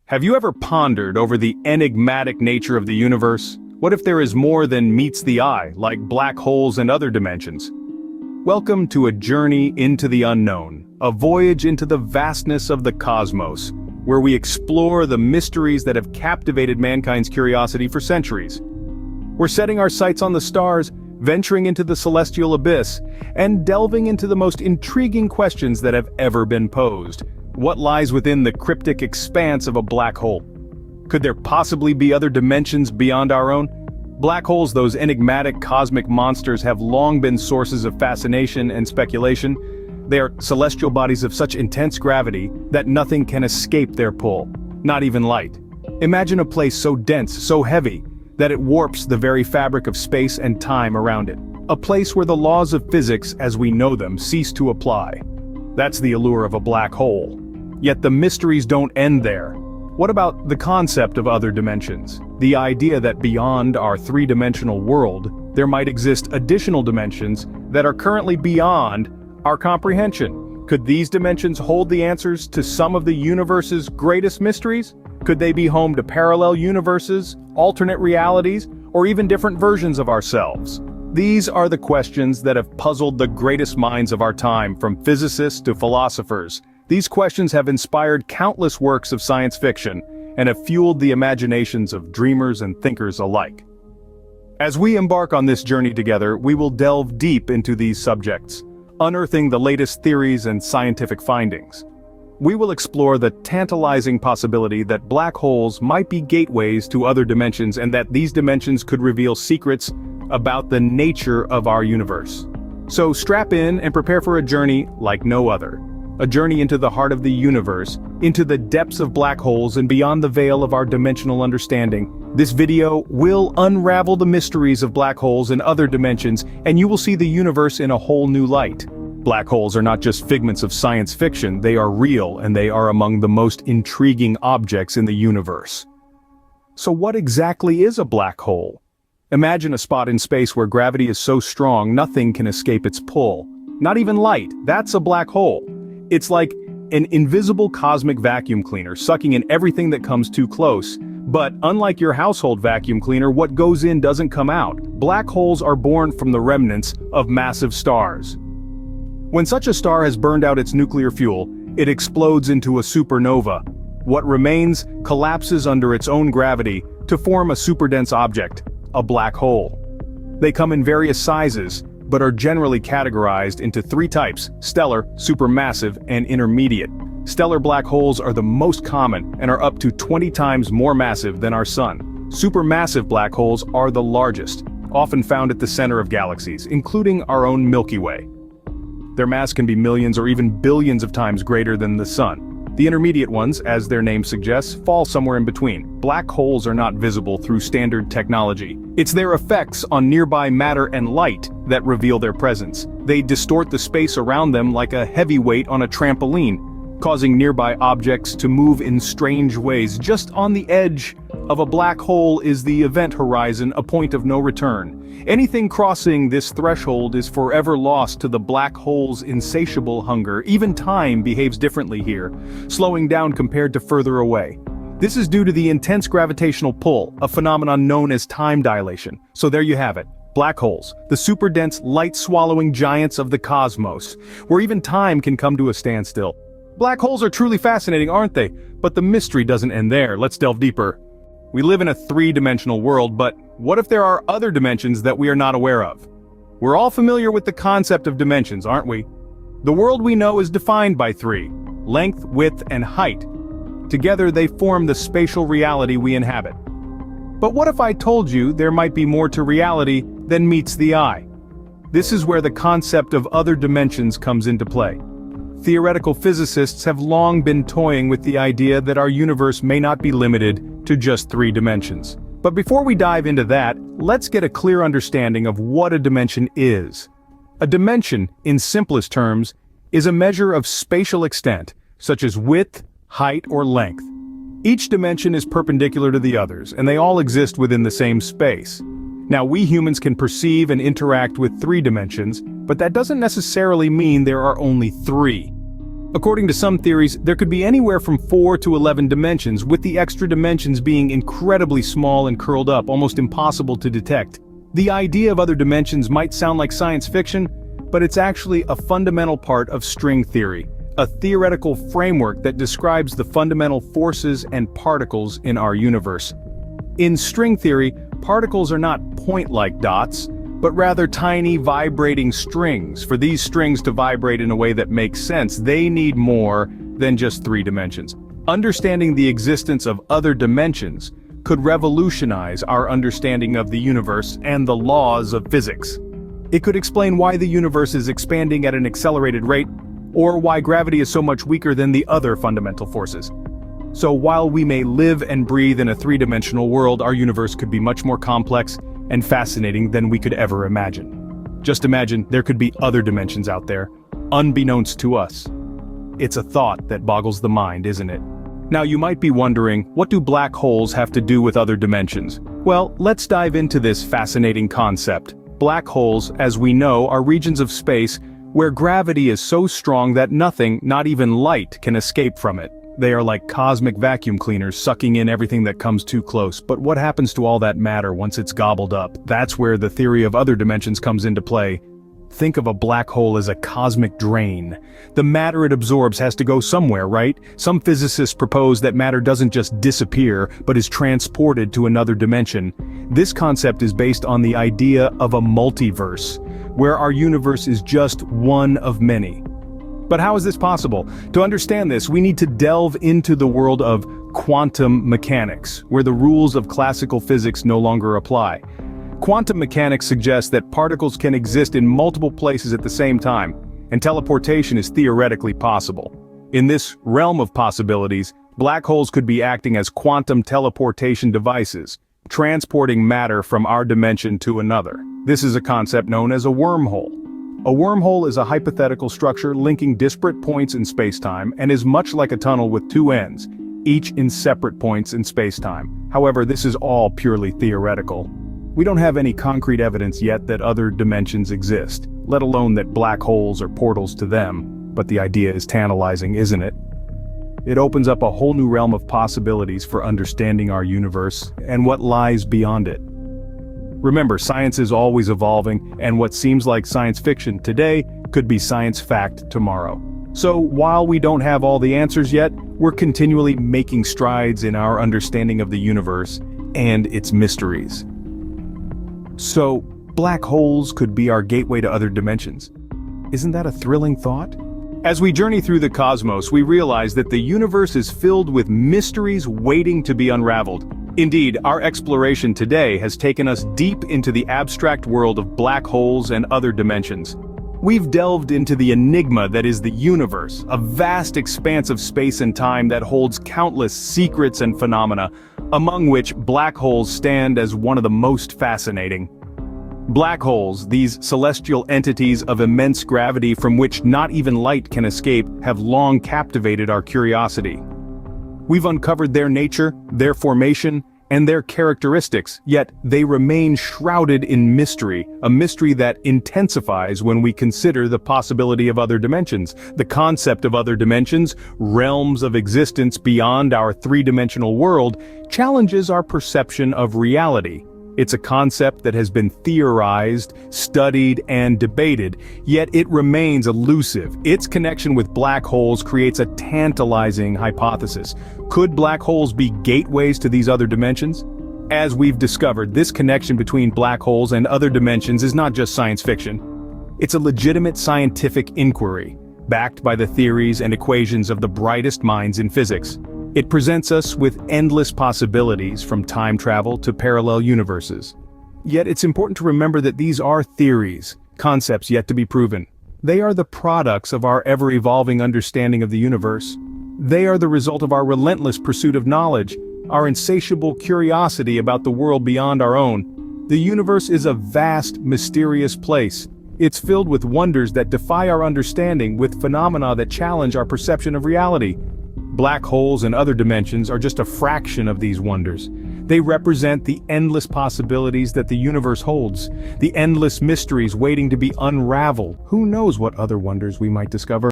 Have you ever pondered over the enigmatic nature of the universe? What if there is more than meets the eye, like black holes and other dimensions? Welcome to a journey into the unknown, a voyage into the vastness of the cosmos, where we explore the mysteries that have captivated mankind's curiosity for centuries. We're setting our sights on the stars, venturing into the celestial abyss, and delving into the most intriguing questions that have ever been posed. What lies within the cryptic expanse of a black hole? Could there possibly be other dimensions beyond our own? Black holes, those enigmatic cosmic monsters, have long been sources of fascination and speculation. They are celestial bodies of such intense gravity that nothing can escape their pull, not even light. Imagine a place so dense, so heavy, that it warps the very fabric of space and time around it. A place where the laws of physics as we know them cease to apply. That's the allure of a black hole. Yet the mysteries don't end there. What about the concept of other dimensions? The idea that beyond our three-dimensional world, there might exist additional dimensions that are currently beyond our comprehension. Could these dimensions hold the answers to some of the universe's greatest mysteries? Could they be home to parallel universes, alternate realities, or even different versions of ourselves? These are the questions that have puzzled the greatest minds of our time, from physicists to philosophers. These questions have inspired countless works of science fiction and have fueled the imaginations of dreamers and thinkers alike. As we embark on this journey together, we will delve deep into these subjects, unearthing the latest theories and scientific findings. We will explore the tantalizing possibility that black holes might be gateways to other dimensions, and that these dimensions could reveal secrets about the nature of our universe. So strap in and prepare for a journey like no other. A journey into the heart of the universe, into the depths of black holes and beyond the veil of our dimensional understanding. This video will unravel the mysteries of black holes and other dimensions, and you will see the universe in a whole new light. Black holes are not just figments of science fiction, they are real, and they are among the most intriguing objects in the universe. So what exactly is a black hole? Imagine a spot in space where gravity is so strong nothing can escape its pull. Not even light, that's a black hole. It's like an invisible cosmic vacuum cleaner, sucking in everything that comes too close. But unlike your household vacuum cleaner, what goes in doesn't come out. Black holes are born from the remnants of massive stars. When such a star has burned out its nuclear fuel, it explodes into a supernova. What remains collapses under its own gravity to form a superdense object, a black hole. They come in various sizes, but are generally categorized into three types: stellar, supermassive, and intermediate. Stellar black holes are the most common and are up to 20 times more massive than our sun. Supermassive black holes are the largest, often found at the center of galaxies, including our own Milky Way. Their mass can be millions or even billions of times greater than the sun. The intermediate ones, as their name suggests, fall somewhere in between. Black holes are not visible through standard technology. It's their effects on nearby matter and light that reveal their presence. They distort the space around them like a heavyweight on a trampoline, causing nearby objects to move in strange ways. Just on the edge of a black hole is the event horizon, a point of no return. Anything crossing this threshold is forever lost to the black hole's insatiable hunger. Even time behaves differently here, slowing down compared to further away. This is due to the intense gravitational pull, a phenomenon known as time dilation. So there you have it. Black holes, the superdense, light-swallowing giants of the cosmos, where even time can come to a standstill. Black holes are truly fascinating, aren't they? But the mystery doesn't end there. Let's delve deeper. We live in a three-dimensional world, but what if there are other dimensions that we are not aware of? We're all familiar with the concept of dimensions, aren't we? The world we know is defined by three: length, width, and height. Together they form the spatial reality we inhabit. But what if I told you there might be more to reality than meets the eye? This is where the concept of other dimensions comes into play. Theoretical physicists have long been toying with the idea that our universe may not be limited to just three dimensions. But before we dive into that, let's get a clear understanding of what a dimension is. A dimension, in simplest terms, is a measure of spatial extent, such as width, height, or length. Each dimension is perpendicular to the others, and they all exist within the same space. Now, we humans can perceive and interact with three dimensions, but that doesn't necessarily mean there are only three. According to some theories, there could be anywhere from 4 to 11 dimensions, with the extra dimensions being incredibly small and curled up, almost impossible to detect. The idea of other dimensions might sound like science fiction, but it's actually a fundamental part of string theory, a theoretical framework that describes the fundamental forces and particles in our universe. In string theory, particles are not point-like dots, but rather tiny vibrating strings. For these strings to vibrate in a way that makes sense, they need more than just 3 dimensions. Understanding the existence of other dimensions could revolutionize our understanding of the universe and the laws of physics. It could explain why the universe is expanding at an accelerated rate, or why gravity is so much weaker than the other fundamental forces. So while we may live and breathe in a 3-dimensional world, our universe could be much more complex and fascinating than we could ever imagine. Just imagine there could be other dimensions out there, unbeknownst to us. It's a thought that boggles the mind, isn't it? Now you might be wondering, what do black holes have to do with other dimensions? Well, let's dive into this fascinating concept. Black holes, as we know, are regions of space where gravity is so strong that nothing, not even light, can escape from it. They are like cosmic vacuum cleaners sucking in everything that comes too close. But what happens to all that matter once it's gobbled up? That's where the theory of other dimensions comes into play. Think of a black hole as a cosmic drain. The matter it absorbs has to go somewhere, right? Some physicists propose that matter doesn't just disappear, but is transported to another dimension. This concept is based on the idea of a multiverse, where our universe is just one of many. But how is this possible? To understand this, we need to delve into the world of quantum mechanics, where the rules of classical physics no longer apply. Quantum mechanics suggests that particles can exist in multiple places at the same time, and teleportation is theoretically possible. In this realm of possibilities, black holes could be acting as quantum teleportation devices, transporting matter from our dimension to another. This is a concept known as a wormhole. A wormhole is a hypothetical structure linking disparate points in spacetime and is much like a tunnel with 2 ends, each in separate points in spacetime. However, this is all purely theoretical. We don't have any concrete evidence yet that other dimensions exist, let alone that black holes are portals to them, but the idea is tantalizing, isn't it? It opens up a whole new realm of possibilities for understanding our universe and what lies beyond it. Remember, science is always evolving, and what seems like science fiction today could be science fact tomorrow. So while we don't have all the answers yet, we're continually making strides in our understanding of the universe and its mysteries. So, black holes could be our gateway to other dimensions. Isn't that a thrilling thought? As we journey through the cosmos, we realize that the universe is filled with mysteries waiting to be unraveled. Indeed, our exploration today has taken us deep into the abstract world of black holes and other dimensions. We've delved into the enigma that is the universe, a vast expanse of space and time that holds countless secrets and phenomena, among which black holes stand as one of the most fascinating. Black holes, these celestial entities of immense gravity from which not even light can escape, have long captivated our curiosity. We've uncovered their nature, their formation, and their characteristics, yet they remain shrouded in mystery, a mystery that intensifies when we consider the possibility of other dimensions. The concept of other dimensions, realms of existence beyond our 3-dimensional world, challenges our perception of reality. It's a concept that has been theorized, studied, and debated, yet it remains elusive. Its connection with black holes creates a tantalizing hypothesis. Could black holes be gateways to these other dimensions? As we've discovered, this connection between black holes and other dimensions is not just science fiction. It's a legitimate scientific inquiry, backed by the theories and equations of the brightest minds in physics. It presents us with endless possibilities, from time travel to parallel universes. Yet it's important to remember that these are theories, concepts yet to be proven. They are the products of our ever-evolving understanding of the universe. They are the result of our relentless pursuit of knowledge, our insatiable curiosity about the world beyond our own. The universe is a vast, mysterious place. It's filled with wonders that defy our understanding, with phenomena that challenge our perception of reality. Black holes and other dimensions are just a fraction of these wonders. They represent the endless possibilities that the universe holds, the endless mysteries waiting to be unraveled. Who knows what other wonders we might discover?